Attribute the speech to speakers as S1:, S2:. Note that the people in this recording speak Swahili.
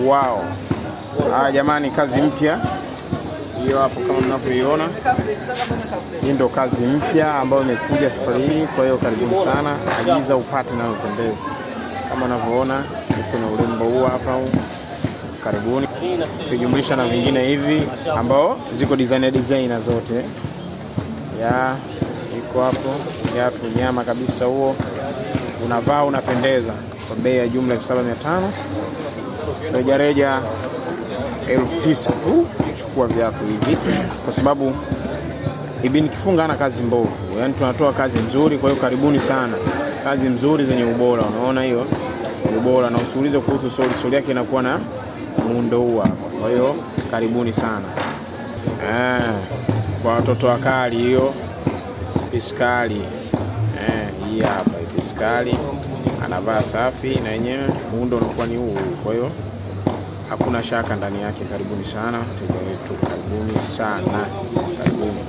S1: Wow. Jamani, kazi mpya hiyo hapo kama mnavyoiona. Hii ndo kazi mpya ambayo imekuja safari hii, kwa hiyo karibuni sana, agiza upate na upendeze. Kama unavyoona kuna urembo huu hapa, karibuni. Kujumlisha na vingine hivi ambao ziko designer zote. Iko hapo viatu nyama kabisa, huo unavaa unapendeza, kwa bei ya jumla 7500, rejareja 9000. Chukua viatu hivi kwa sababu Ibn Kifunga ana kazi mbovu, yaani tunatoa kazi nzuri. Kwa hiyo karibuni sana, kazi nzuri zenye ubora. Unaona hiyo ubora, na usiulize kuhusu soli yake inakuwa na muundo huu hapa. Kwa hiyo karibuni sana. Kwa watoto wakali hiyo piskali, hii hapa piskali anavaa safi, na yenyewe muundo unakuwa ni huu. Kwa hiyo hakuna shaka ndani yake. Karibuni sana wateja wetu, karibuni sana, karibuni.